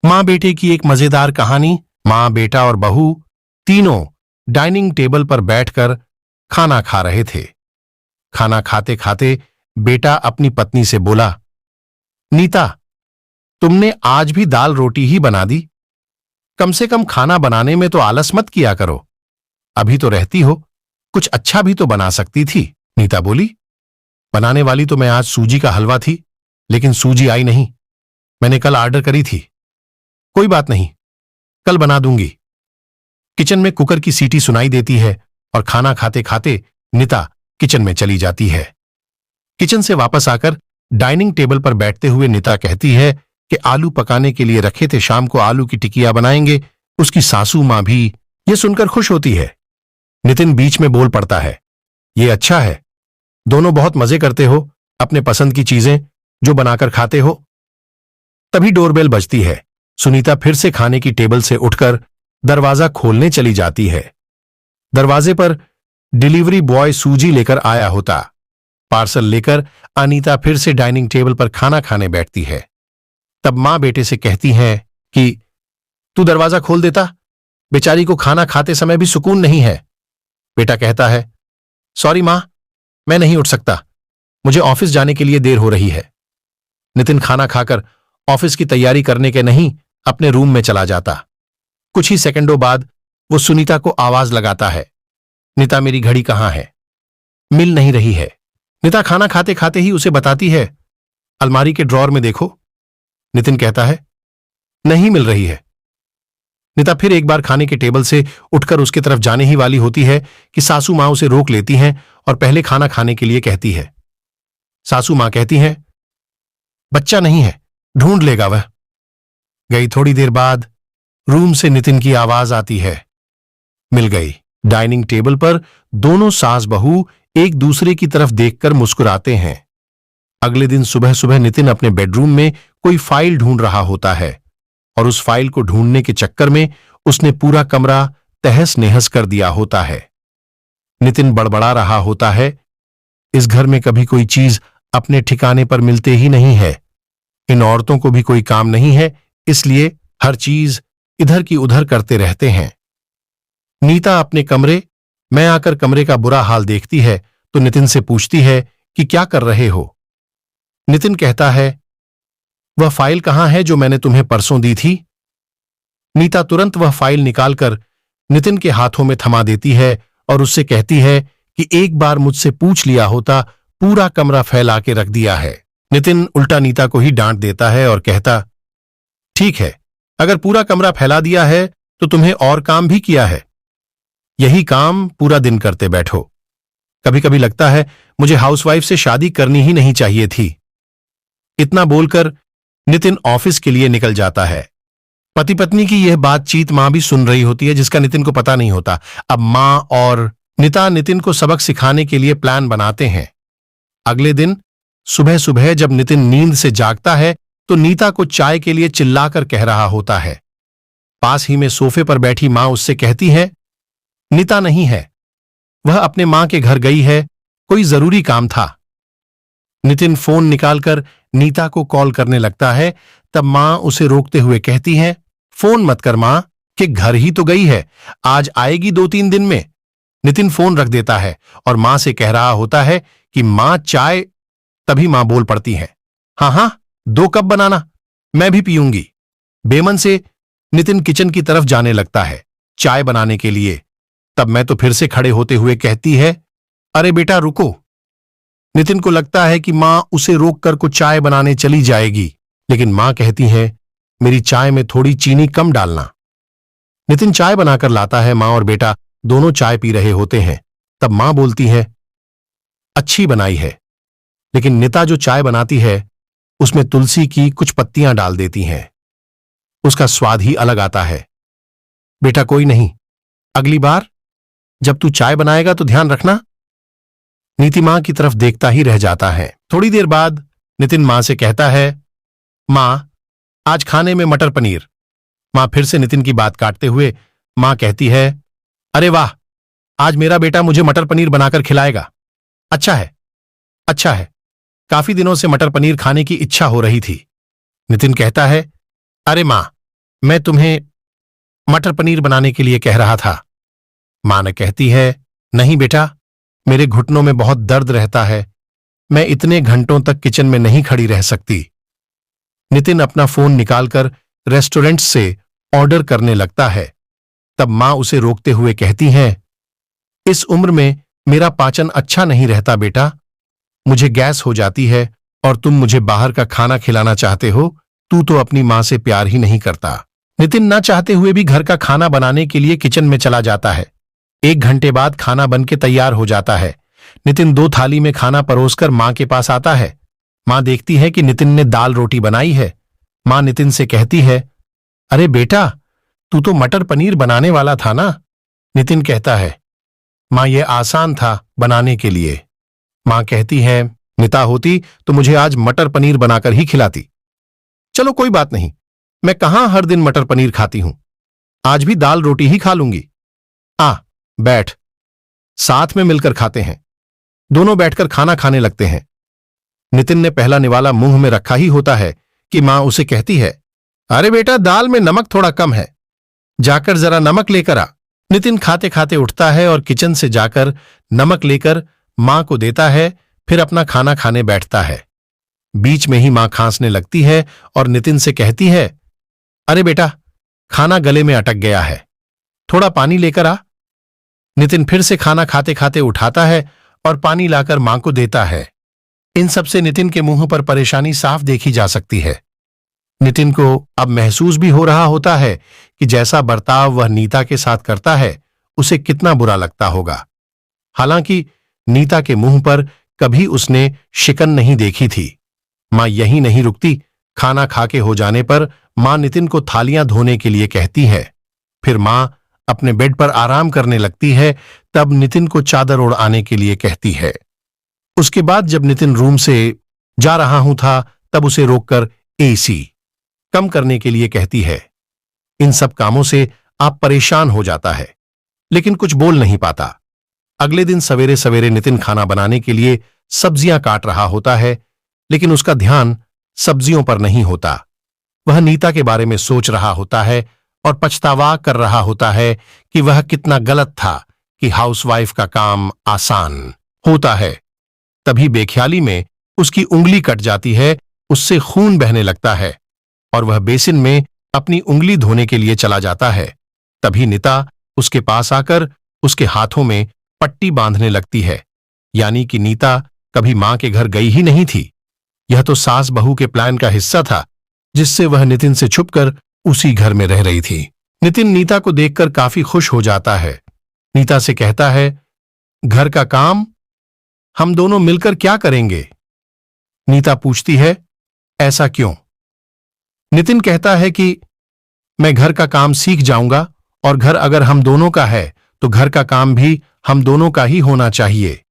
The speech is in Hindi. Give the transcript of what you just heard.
माँ बेटे की एक मजेदार कहानी। माँ बेटा और बहू तीनों डाइनिंग टेबल पर बैठकर खाना खा रहे थे। खाना खाते खाते बेटा अपनी पत्नी से बोला, नीता, तुमने आज भी दाल रोटी ही बना दी। कम से कम खाना बनाने में तो आलस मत किया करो। अभी तो रहती हो, कुछ अच्छा भी तो बना सकती थी। नीता बोली, बनाने वाली तो मैं आज सूजी का हलवा थी, लेकिन सूजी आई नहीं। मैंने कल ऑर्डर करी थी। कोई बात नहीं, कल बना दूंगी। किचन में कुकर की सीटी सुनाई देती है और खाना खाते खाते नीता किचन में चली जाती है। किचन से वापस आकर डाइनिंग टेबल पर बैठते हुए नीता कहती है कि आलू पकाने के लिए रखे थे, शाम को आलू की टिकिया बनाएंगे। उसकी सासू मां भी यह सुनकर खुश होती है। नितिन बीच में बोल पड़ता है, ये अच्छा है, दोनों बहुत मजे करते हो, अपने पसंद की चीजें जो बनाकर खाते हो। तभी डोरबेल बजती है। सुनीता फिर से खाने की टेबल से उठकर दरवाजा खोलने चली जाती है। दरवाजे पर डिलीवरी बॉय सूजी लेकर आया होता। पार्सल लेकर अनीता फिर से डाइनिंग टेबल पर खाना खाने बैठती है। तब मां बेटे से कहती है कि तू दरवाजा खोल देता, बेचारी को खाना खाते समय भी सुकून नहीं है। बेटा कहता है, सॉरी मां, मैं नहीं उठ सकता, मुझे ऑफिस जाने के लिए देर हो रही है। नितिन खाना खाकर ऑफिस की तैयारी करने के नहीं अपने रूम में चला जाता। कुछ ही सेकंडों बाद वो सुनीता को आवाज लगाता है, नीता, मेरी घड़ी कहां है? मिल नहीं रही है। नीता खाना खाते खाते ही उसे बताती है, अलमारी के ड्रॉर में देखो। नितिन कहता है, नहीं मिल रही है। नीता फिर एक बार खाने के टेबल से उठकर उसकी तरफ जाने ही वाली होती है कि सासू मां उसे रोक लेती हैं और पहले खाना खाने के लिए कहती है। सासू मां कहती हैं, बच्चा नहीं है, ढूंढ लेगा वह। गई थोड़ी देर बाद रूम से नितिन की आवाज आती है, मिल गई। डाइनिंग टेबल पर दोनों सास बहू एक दूसरे की तरफ देखकर मुस्कुराते हैं। अगले दिन सुबह सुबह नितिन अपने बेडरूम में कोई फाइल ढूंढ रहा होता है और उस फाइल को ढूंढने के चक्कर में उसने पूरा कमरा तहस नहस कर दिया होता है। नितिन बड़बड़ा रहा होता है, इस घर में कभी कोई चीज अपने ठिकाने पर मिलते ही नहीं है। इन औरतों को भी कोई काम नहीं है, इसलिए हर चीज इधर की उधर करते रहते हैं। नीता अपने कमरे में आकर कमरे का बुरा हाल देखती है तो नितिन से पूछती है कि क्या कर रहे हो? नितिन कहता है, वह फाइल कहां है जो मैंने तुम्हें परसों दी थी? नीता तुरंत वह फाइल निकालकर नितिन के हाथों में थमा देती है और उससे कहती है कि एक बार मुझसे पूछ लिया होता, पूरा कमरा फैला के रख दिया है। नितिन उल्टा नीता को ही डांट देता है और कहता, ठीक है, अगर पूरा कमरा फैला दिया है तो तुम्हें और काम भी किया है, यही काम पूरा दिन करते बैठो। कभी कभी लगता है मुझे हाउसवाइफ से शादी करनी ही नहीं चाहिए थी। इतना बोलकर नितिन ऑफिस के लिए निकल जाता है। पति पत्नी की यह बातचीत मां भी सुन रही होती है, जिसका नितिन को पता नहीं होता। अब मां और नीता नितिन को सबक सिखाने के लिए प्लान बनाते हैं। अगले दिन सुबह सुबह जब नितिन नींद से जागता है तो नीता को चाय के लिए चिल्लाकर कह रहा होता है। पास ही में सोफे पर बैठी मां उससे कहती है, नीता नहीं है, वह अपने मां के घर गई है, कोई जरूरी काम था। नितिन फोन निकालकर नीता को कॉल करने लगता है। तब मां उसे रोकते हुए कहती है, फोन मत कर मां, कि घर ही तो गई है, आज आएगी 2-3 दिन में। नितिन फोन रख देता है और मां से कह रहा होता है कि मां चाय। तभी मां बोल पड़ती है, हाँ हाँ, 2 कप बनाना, मैं भी पीऊंगी। बेमन से नितिन किचन की तरफ जाने लगता है चाय बनाने के लिए। तब मैं तो फिर से खड़े होते हुए कहती है, अरे बेटा रुको। नितिन को लगता है कि मां उसे रोककर कुछ चाय बनाने चली जाएगी, लेकिन मां कहती है, मेरी चाय में थोड़ी चीनी कम डालना। नितिन चाय बनाकर लाता है। मां और बेटा दोनों चाय पी रहे होते हैं। तब मां बोलती है, अच्छी बनाई है, लेकिन नीता जो चाय बनाती है उसमें तुलसी की कुछ पत्तियां डाल देती हैं, उसका स्वाद ही अलग आता है। बेटा कोई नहीं, अगली बार जब तू चाय बनाएगा तो ध्यान रखना। नीति मां की तरफ देखता ही रह जाता है। थोड़ी देर बाद नितिन मां से कहता है, मां, आज खाने में मटर पनीर। मां फिर से नितिन की बात काटते हुए मां कहती है, अरे वाह, आज मेरा बेटा मुझे मटर पनीर बनाकर खिलाएगा। अच्छा है, अच्छा है, काफी दिनों से मटर पनीर खाने की इच्छा हो रही थी। नितिन कहता है, अरे मां, मैं तुम्हें मटर पनीर बनाने के लिए कह रहा था। मां ने कहती है, नहीं बेटा, मेरे घुटनों में बहुत दर्द रहता है, मैं इतने घंटों तक किचन में नहीं खड़ी रह सकती। नितिन अपना फोन निकालकर रेस्टोरेंट से ऑर्डर करने लगता है। तब मां उसे रोकते हुए कहती हैं, इस उम्र में मेरा पाचन अच्छा नहीं रहता बेटा, मुझे गैस हो जाती है और तुम मुझे बाहर का खाना खिलाना चाहते हो, तू तो अपनी मां से प्यार ही नहीं करता। नितिन ना चाहते हुए भी घर का खाना बनाने के लिए किचन में चला जाता है। 1 घंटे बाद खाना बन के तैयार हो जाता है। नितिन 2 थाली में खाना परोसकर मां के पास आता है। मां देखती है कि नितिन ने दाल रोटी बनाई है। मां नितिन से कहती है, अरे बेटा, तू तो मटर पनीर बनाने वाला था ना? नितिन कहता है, मां ये आसान था बनाने के लिए। मां कहती है, निता होती तो मुझे आज मटर पनीर बनाकर ही खिलाती। चलो कोई बात नहीं, मैं कहां हर दिन मटर पनीर खाती हूं, आज भी दाल रोटी ही खा लूंगी। आ बैठ, साथ में मिलकर खाते हैं। दोनों बैठकर खाना खाने लगते हैं। नितिन ने पहला निवाला मुंह में रखा ही होता है कि मां उसे कहती है, अरे बेटा, दाल में नमक थोड़ा कम है, जाकर जरा नमक लेकर आ। नितिन खाते खाते उठता है और किचन से जाकर नमक लेकर मां को देता है, फिर अपना खाना खाने बैठता है। बीच में ही मां खांसने लगती है और नितिन से कहती है, अरे बेटा, खाना गले में अटक गया है, थोड़ा पानी लेकर आ। नितिन फिर से खाना खाते खाते उठाता है और पानी लाकर मां को देता है। इन सब से नितिन के मुंह पर परेशानी साफ देखी जा सकती है। नितिन को अब महसूस भी हो रहा होता है कि जैसा बर्ताव वह नीता के साथ करता है, उसे कितना बुरा लगता होगा। हालांकि नीता के मुंह पर कभी उसने शिकन नहीं देखी थी। मां यहीं नहीं रुकती। खाना खाके हो जाने पर मां नितिन को थालियां धोने के लिए कहती है। फिर मां अपने बेड पर आराम करने लगती है। तब नितिन को चादर ओढ़ आने के लिए कहती है। उसके बाद जब नितिन रूम से जा रहा हूं था, तब उसे रोककर एसी कम करने के लिए कहती है। इन सब कामों से आप परेशान हो जाता है, लेकिन कुछ बोल नहीं पाता। अगले दिन सवेरे सवेरे नितिन खाना बनाने के लिए सब्जियां काट रहा होता है, लेकिन उसका ध्यान सब्जियों पर नहीं होता। वह नीता के बारे में सोच रहा होता है और पछतावा कर रहा होता है कि वह कितना गलत था कि हाउसवाइफ का काम आसान होता है। तभी बेख्याली में उसकी उंगली कट जाती है, उससे खून बहने लगता है और वह बेसिन में अपनी उंगली धोने के लिए चला जाता है। तभी नीता उसके पास आकर उसके हाथों में पट्टी बांधने लगती है, यानी कि नीता कभी मां के घर गई ही नहीं थी। यह तो सास बहू के प्लान का हिस्सा था, जिससे वह नितिन से छुपकर उसी घर में रह रही थी। नितिन नीता को देखकर काफी खुश हो जाता है। नीता से कहता है, घर का काम हम दोनों मिलकर क्या करेंगे? नीता पूछती है, ऐसा क्यों? नितिन कहता है कि मैं घर का काम सीख जाऊंगा और घर अगर हम दोनों का है तो घर का काम भी हम दोनों का ही होना चाहिए।